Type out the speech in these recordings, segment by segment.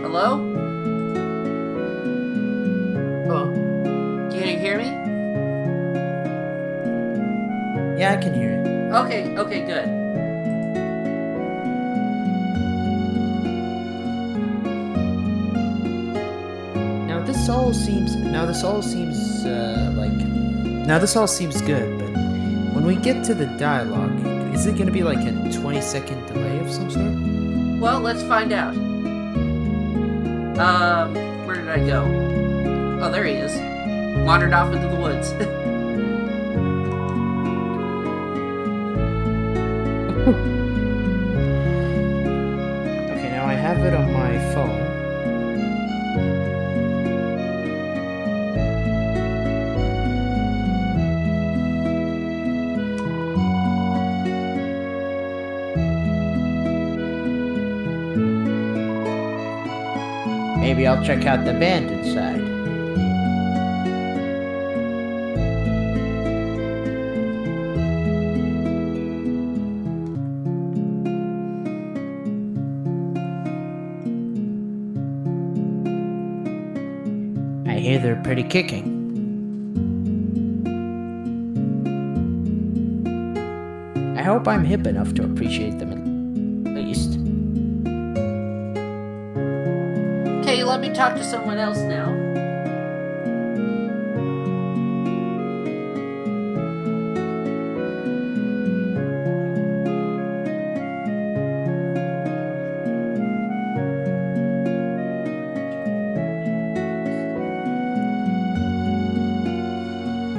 Hello? Hello. Can you hear me? Yeah, I can hear you. Okay, good. Now this all seems good, but when we get to the dialogue, is it gonna be like a 20-second delay of some sort? Well, let's find out. Where did I go? Oh, there he is. Wandered off into the woods. Okay, now I have it on my phone. Maybe I'll check out the band inside. I hear they're pretty kicking. I hope I'm hip enough to appreciate them at least. Okay, let me talk to someone else now.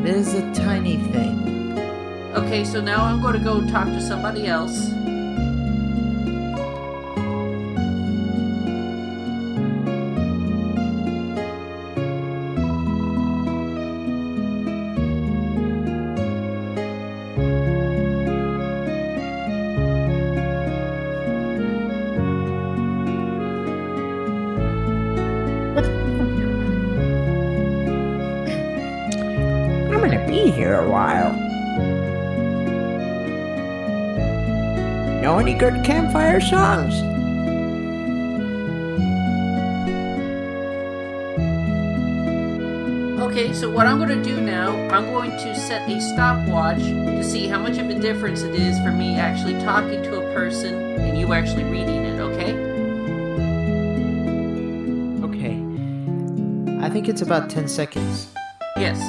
This is a tiny thing. Okay, so now I'm going to go talk to somebody else. I'm gonna be here a while. Know any good campfire songs? Okay, so what I'm going to do now, I'm going to set a stopwatch to see how much of a difference it is for me actually talking to a person and you actually reading it, okay? Okay. I think it's about 10 seconds. Yes.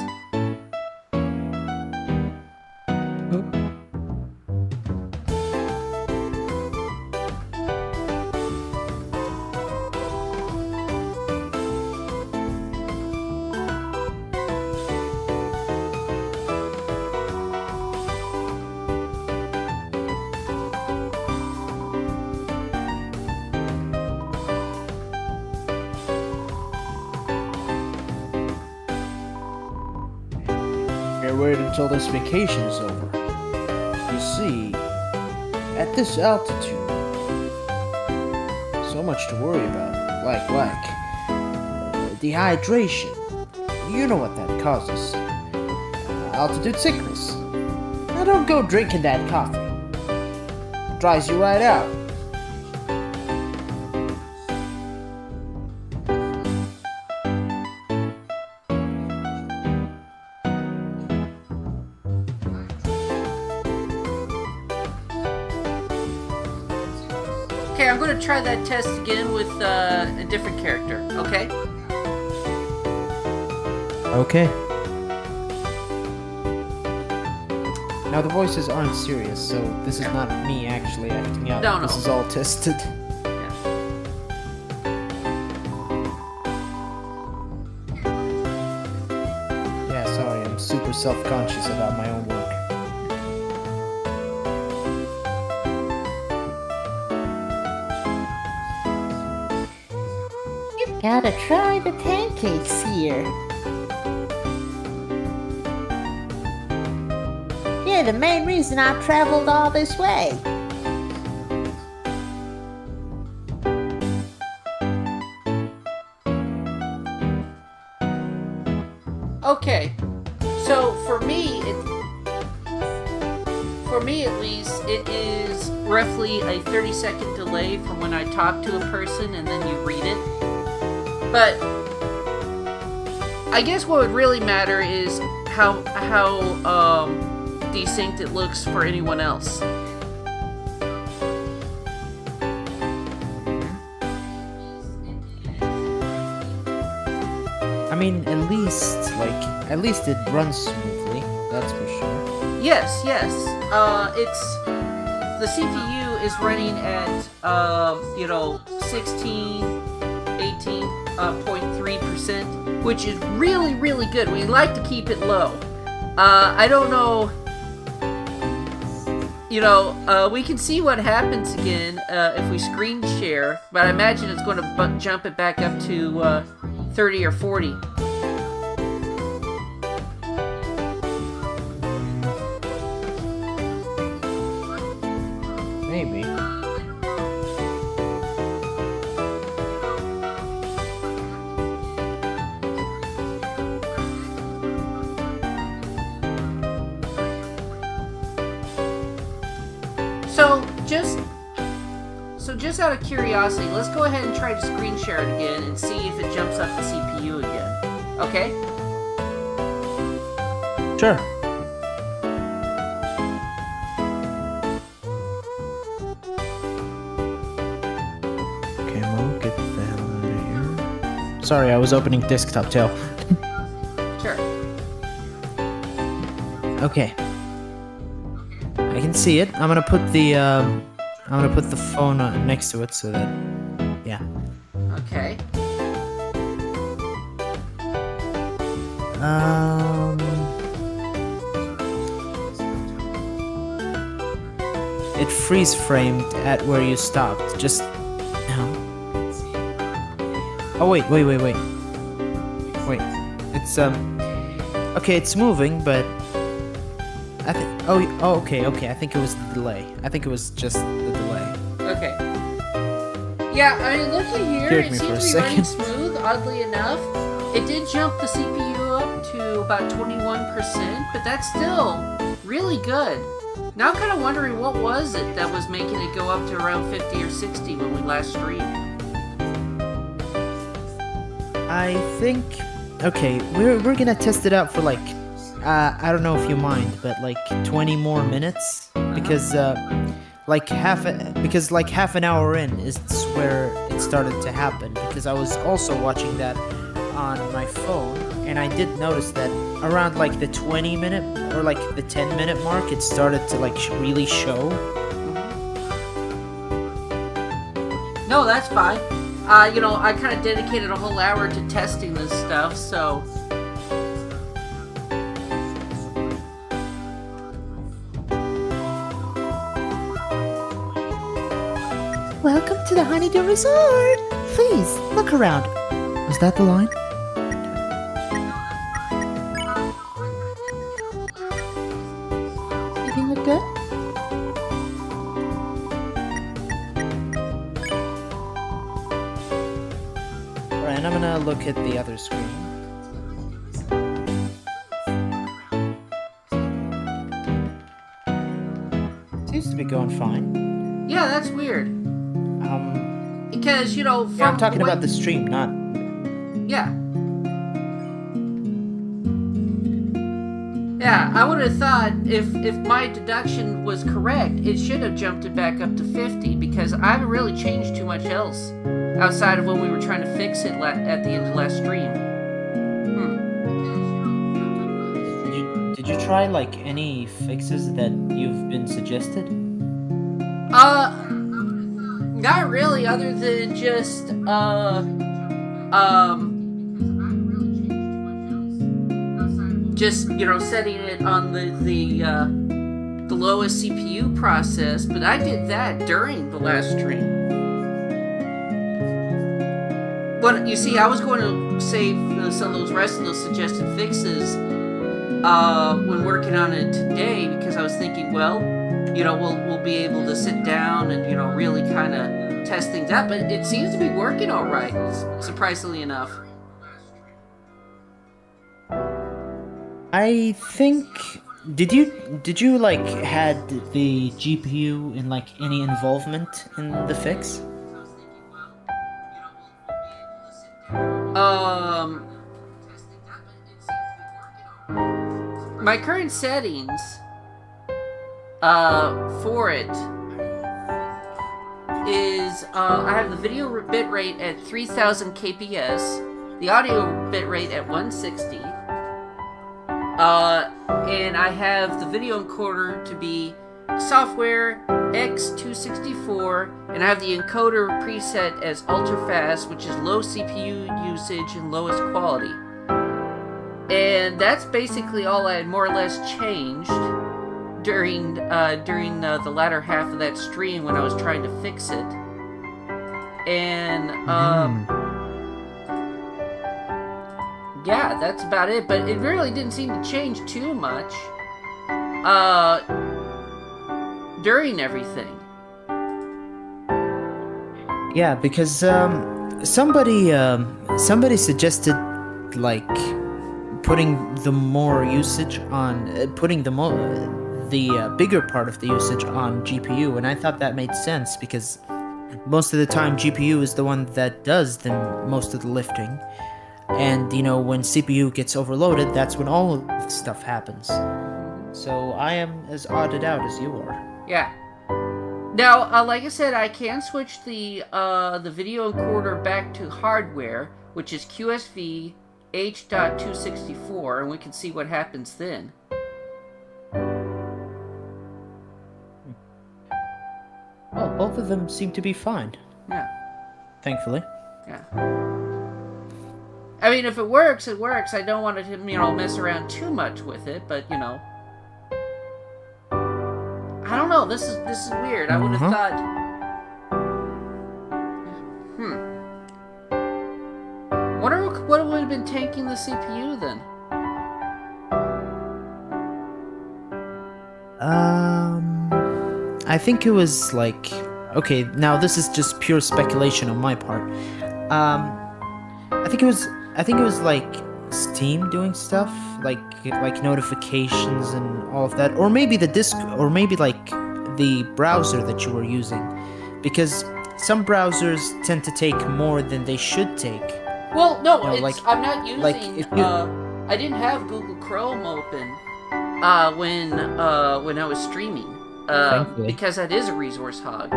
Gonna wait until this vacation is over. You see, at this altitude, so much to worry about. Dehydration. You know what that causes. Altitude sickness. Now don't go drinking that coffee. Dries you right out. Okay, I'm going to try that test again with a different character, okay? Okay. Now the voices aren't serious, so this is not me actually acting out. No. This is all tested. Yeah, sorry, I'm super self-conscious about my own work. Gotta try the pancakes here. They're the main reason I traveled all this way. Okay, so for me at least, it is roughly a 30-second delay from when I talk to a person and then you read it. But I guess what would really matter is how desynced it looks for anyone else. I mean, at least it runs smoothly. That's for sure. Yes. It's the CPU is running at 18.3%, which is really, really good. We like to keep it low. I don't know. We can see what happens again if we screen share, but I imagine it's going to jump it back up to 30 or 40. Maybe. So just out of curiosity, let's go ahead and try to screen share it again and see if it jumps up the CPU again. Okay? Sure. Okay, Mo, get the hell out of here. Sorry, I was opening Desktop Tail. Sure. Okay. I can see it. I'm gonna put the phone next to it so that, yeah. Okay. It freeze framed at where you stopped. Just no. Oh wait. Wait. It's okay. It's moving, but I think. Oh, okay. I think it was the delay. I think it was just the delay. Okay. Yeah, I mean, looking here, Scared it me for seems a to be running second. smooth, oddly enough. It did jump the CPU up to about 21%, but that's still really good. Now I'm kind of wondering what was it that was making it go up to around 50 or 60 when we last streamed. I think. Okay, we're gonna test it out for like. I don't know if you mind, but like 20 more minutes because like half an hour in is where it started to happen, because I was also watching that on my phone and I did notice that around like the 20-minute or like the 10-minute mark it started to like really show. No, that's fine. I kind of dedicated a whole hour to testing this stuff, so. Welcome to the Honeydew Resort. Please, look around. Was that the line? Everything look good? Alright, I'm gonna look at the other screen. Seems to be going fine. Yeah, that's weird. Because, from... Yeah, I'm talking about the stream, not... Yeah. Yeah, I would have thought if my deduction was correct, it should have jumped it back up to 50, because I haven't really changed too much else outside of when we were trying to fix it at the end of last stream. Did you try, like, any fixes that you've been suggested? Not really, other than just, setting it on the lowest CPU process, but I did that during the last stream. But you see, I was going to save some of those rest of those suggested fixes when working on it today, because I was thinking, well, we'll be able to sit down and really kind of test things out. But it seems to be working all right, surprisingly enough. I think... Did you like had the GPU in like any involvement in the fix? my current settings for it is I have the video bitrate at 3000 kps, the audio bitrate at 160, and I have the video encoder to be software X264, and I have the encoder preset as ultra fast, which is low CPU usage and lowest quality. And that's basically all I had more or less changed during the latter half of that stream when I was trying to fix it. And yeah, that's about it. But it really didn't seem to change too much during everything. Yeah, because somebody suggested like putting the more usage on putting the bigger part of the usage on GPU, and I thought that made sense because most of the time GPU is the one that does most of the lifting, and you know, when CPU gets overloaded, that's when all of the stuff happens. So I am as odded out as you are. Yeah. Now, like I said, I can switch the video encoder back to hardware, which is QSV H.264, and we can see what happens then. Well, both of them seem to be fine. Yeah. Thankfully. Yeah. I mean, if it works, it works. I don't want to, mess around too much with it, but, I don't know. This is weird. I would have thought... Wonder what would have been tanking the CPU then? I think it was like... Okay, now this is just pure speculation on my part. I think it was like Steam doing stuff, like notifications and all of that, or maybe the the browser that you were using, because some browsers tend to take more than they should take. Well, no, I'm not using. Like if you, I didn't have Google Chrome open when I was streaming, because that is a resource hog.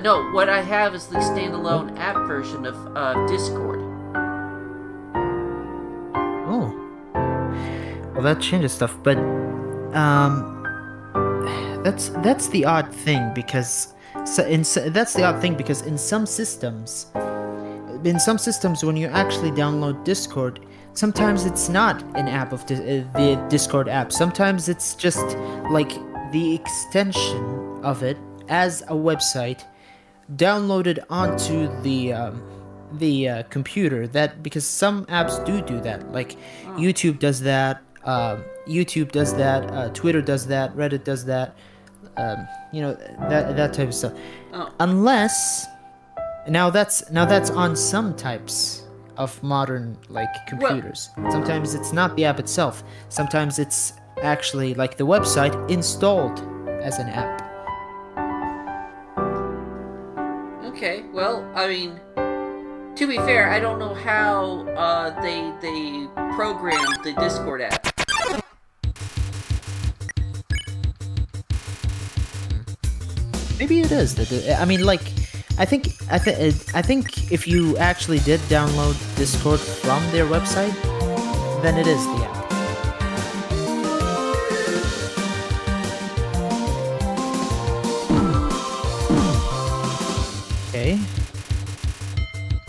No, what I have is the standalone app version of Discord. Oh. Well, that changes stuff, but that's the odd thing because in some systems when you actually download Discord, sometimes it's not an app of the Discord app. Sometimes it's just like the extension of it as a website downloaded onto the computer. That because some apps do that, like YouTube does that, Twitter does that, Reddit does that, that type of stuff. Unless now that's on some types of modern computers. Sometimes it's not the app itself. Sometimes it's actually like the website installed as an app. Okay, well, I mean, to be fair, I don't know how they programmed the Discord app. Maybe it is. I mean, I think if you actually did download Discord from their website, then it is the app. Okay.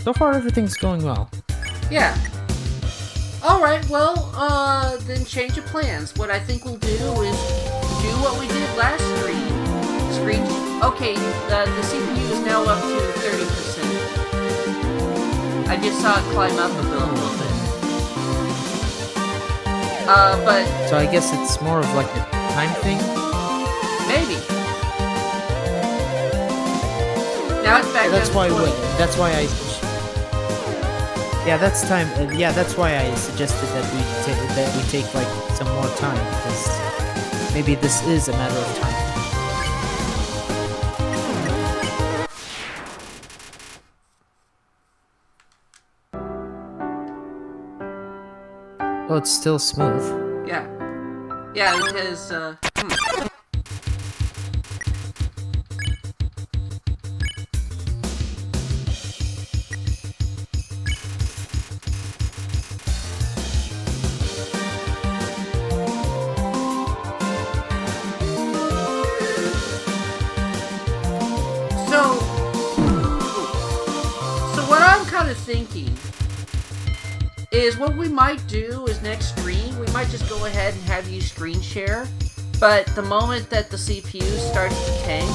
So far, everything's going well. Yeah. Alright, well, then change of plans. What I think we'll do is do what we did last stream. Okay, the CPU is now up to 30%. I just saw it climb up a little bit. But... So I guess it's more of like a time thing? Maybe. Now it's back that's down why to 20. that's why I that's why I suggested that we take like some more time, because maybe this is a matter of time. Well, it's still smooth. Yeah. Yeah, because, So what I'm kind of thinking is what we might do is next stream, we might just go ahead and have you screen share, but the moment that the CPU starts to tank,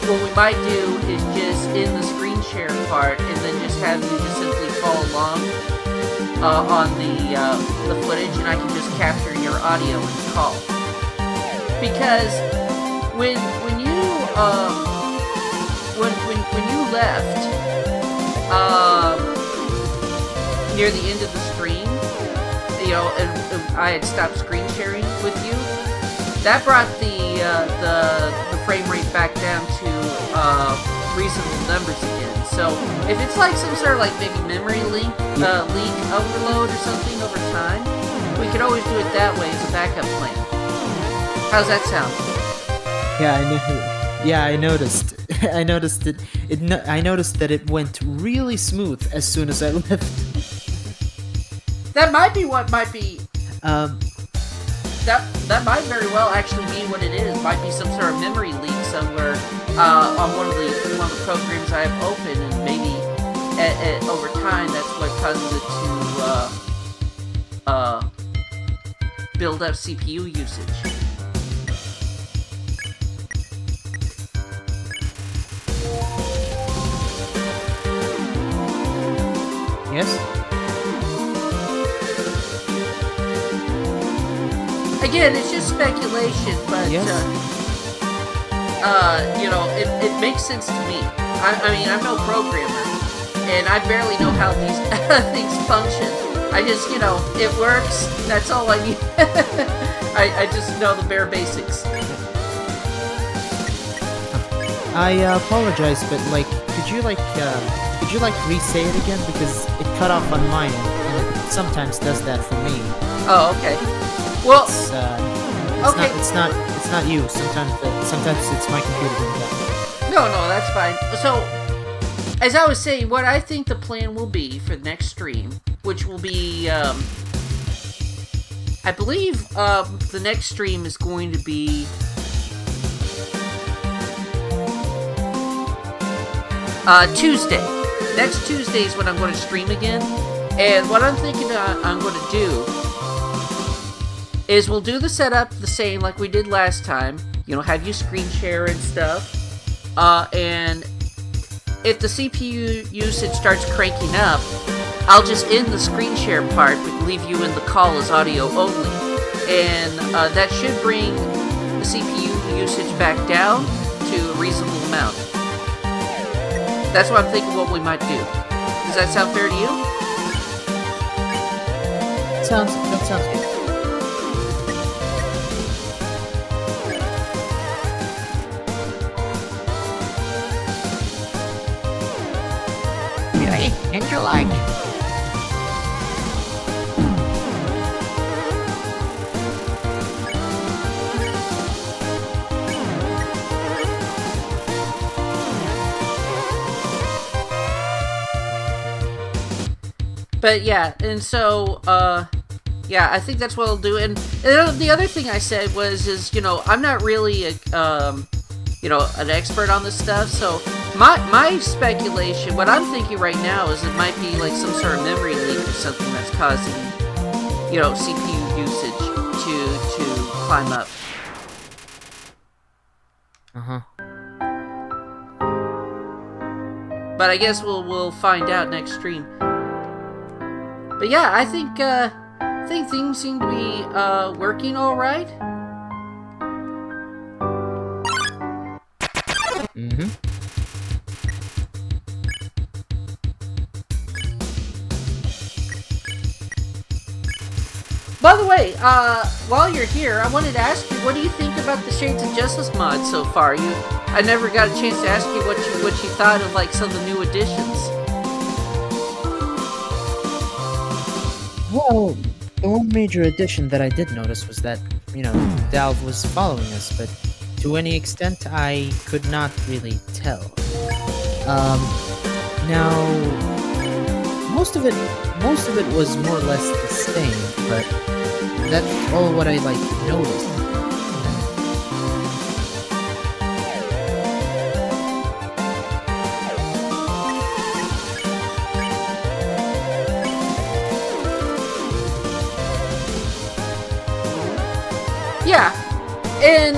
what we might do is just in the screen share part and then just have you just simply follow along on the footage, and I can just capture your audio and call. Because when you left near the end of the stream, you know, and I had stopped screen sharing with you, that brought the frame rate back down to reasonable numbers again. So if it's like some sort of like maybe memory leak overload or something over time, we could always do it that way as a backup plan. How's that sound? Yeah, I noticed. I noticed it. I noticed that it went really smooth as soon as I left. That might be what might be. That might very well actually be what it is. Might be some sort of memory leak somewhere on one of the programs I have open, and maybe over time that's what causes it to build up CPU usage. Yes? Again, it's just speculation, but Yes. You know, it makes sense to me. I mean, I'm no programmer, and I barely know how these things function. I just, you know, it works. That's all I need. I just know the bare basics. I apologize, but like, could you re-say it again, because it cut off on my end, and it sometimes does that for me. Oh, okay. Well, okay. It's not you. Sometimes it's my computer doing that. No, that's fine. So, as I was saying, what I think the plan will be for the next stream, which will be, I believe, the next stream is going to be Tuesday. Next Tuesday is when I'm going to stream again, and what I'm thinking I'm going to do is we'll do the setup the same like we did last time. You know, have you screen share and stuff. And if the CPU usage starts cranking up, I'll just end the screen share part, but leave you in the call as audio only. And that should bring the CPU usage back down to a reasonable amount. That's what I'm thinking what we might do. Does that sound fair to you? That sounds good. And you like. But yeah, and so, yeah, I think that's what I'll do. And the other thing I said is, you know, I'm not really a, you know, an expert on this stuff, so my speculation, what I'm thinking right now is it might be like some sort of memory leak or something that's causing, you know, CPU usage to climb up. Uh-huh. But I guess we'll find out next stream. But yeah, I think things seem to be working all right. Mm-hmm. By the way, while you're here, I wanted to ask you, what do you think about the Shades of Justice mod so far? I never got a chance to ask you what you thought of like some of the new additions. Well, The one major addition that I did notice was that, Dalv was following us, but to any extent I could not really tell. Now most of it was more or less the same, but that's all what I noticed. Yeah, and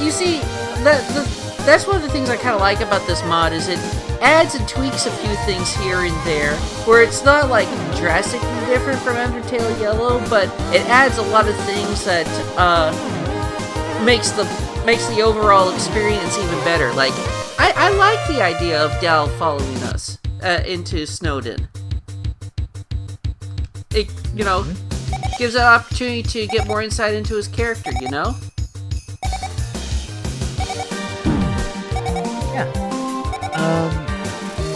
you see, that's one of the things I kind of like about this mod is it adds and tweaks a few things here and there, where it's not like drastically different from Undertale Yellow, but it adds a lot of things that makes the overall experience even better. Like, I like the idea of Dal following us into Snowden. It gives an opportunity to get more insight into his character, Yeah.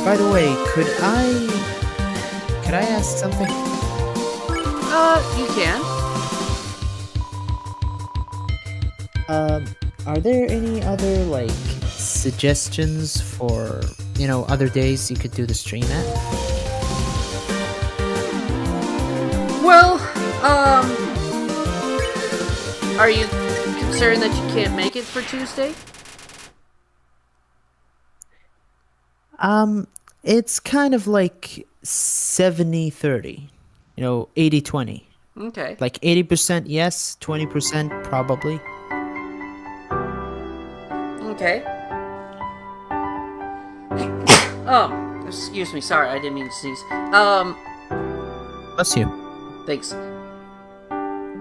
By the way, could I ask something? You can. Are there any other, suggestions for, other days you could do the stream at? Well, are you concerned that you can't make it for Tuesday? It's kind of like 70-30. 80-20. Okay. Like 80% yes, 20% probably. Okay. Excuse me, sorry, I didn't mean to sneeze. Bless you. Thanks.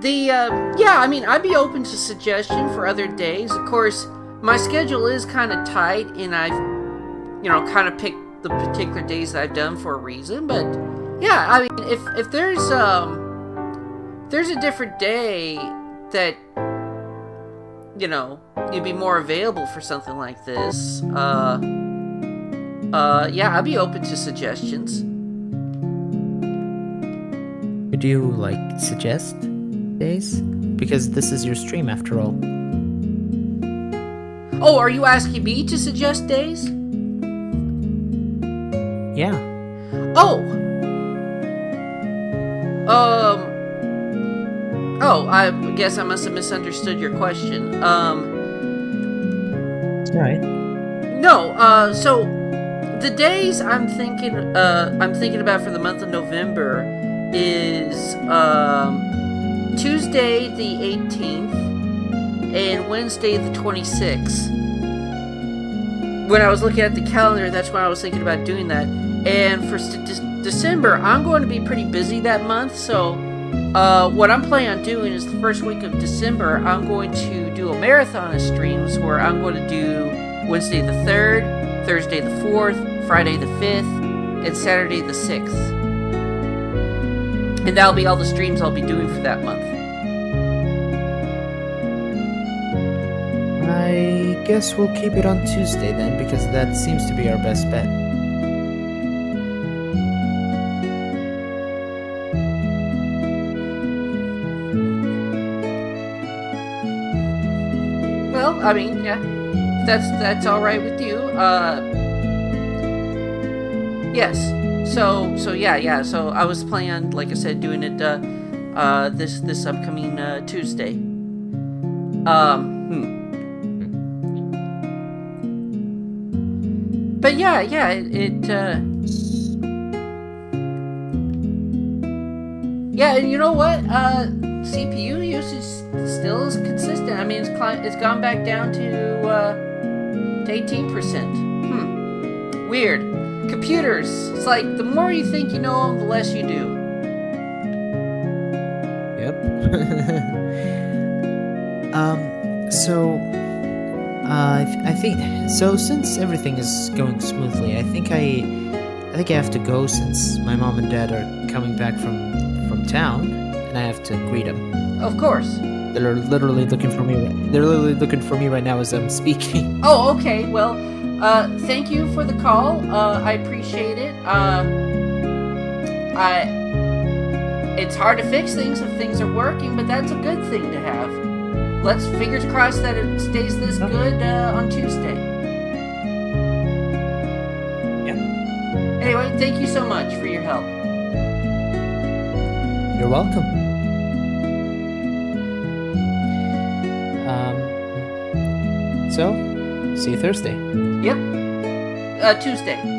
Yeah, I mean, I'd be open to suggestion for other days. Of course, my schedule is kind of tight, and I've, kind of picked the particular days that I've done for a reason. But yeah, I mean, if there's a different day that you'd be more available for something like this, yeah, I'd be open to suggestions. Could you, suggest days? Because this is your stream after all. Oh, are you asking me to suggest days? Yeah. Oh! Oh, I guess I must have misunderstood your question. Alright. No, so the days I'm thinking about for the month of November is Tuesday the 18th and Wednesday the 26th. When I was looking at the calendar, that's when I was thinking about doing that. And for December, I'm going to be pretty busy that month, so what I'm planning on doing is the first week of December, I'm going to do a marathon of streams where I'm going to do Wednesday the 3rd, Thursday the 4th, Friday the 5th, and Saturday the 6th. And that'll be all the streams I'll be doing for that month. I guess we'll keep it on Tuesday then, because that seems to be our best bet. Well, I mean, yeah, that's all right with you. Yes. So yeah. So I was planning, like I said, doing it this upcoming Tuesday. But yeah, yeah, and you know what? CPU usage still is consistent. I mean, it's gone back down to 18%. Weird. Computers. It's like the more you think you know them, the less you do. Yep. I think so. Since everything is going smoothly, I think I have to go since my mom and dad are coming back from town, and I have to greet them. Of course. They're literally looking for me. They're literally looking for me right now as I'm speaking. Oh, okay. Well, thank you for the call. I appreciate it. it's hard to fix things if things are working, but that's a good thing to have. Let's fingers crossed that it stays this good on Tuesday. Yeah. Anyway, thank you so much for your help. You're welcome. So, see you Thursday. Yep. Tuesday.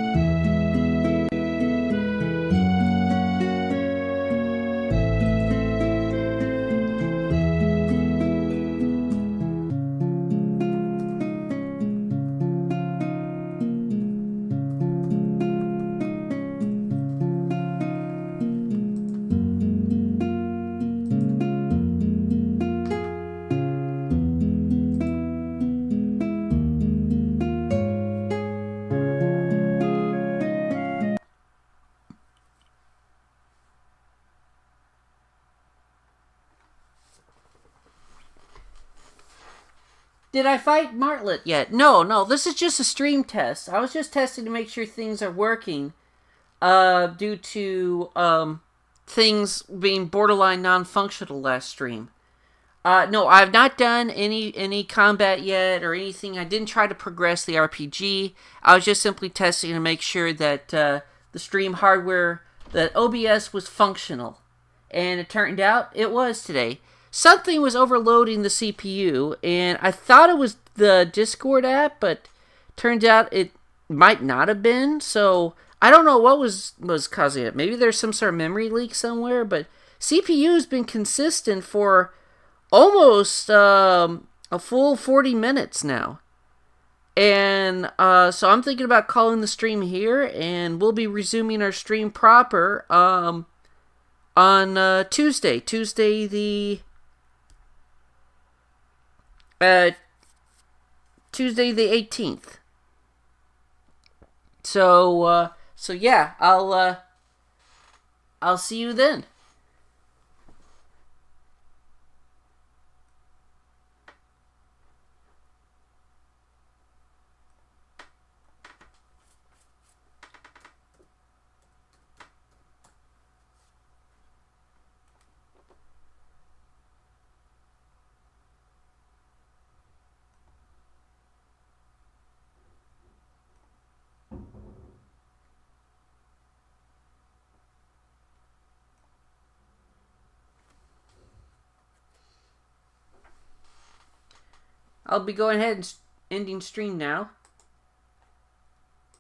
Did I fight Martlet yet? No. This is just a stream test. I was just testing to make sure things are working. Due to things being borderline non-functional last stream. No, I've not done any combat yet or anything. I didn't try to progress the RPG. I was just simply testing to make sure that the stream hardware, that OBS was functional. And it turned out it was today. Something was overloading the CPU, and I thought it was the Discord app, but turns out it might not have been. So I don't know what was causing it. Maybe there's some sort of memory leak somewhere, but CPU has been consistent for almost a full 40 minutes now. And so I'm thinking about calling the stream here, and we'll be resuming our stream proper on Tuesday the 18th. So yeah, I'll see you then. I'll be going ahead and ending stream now.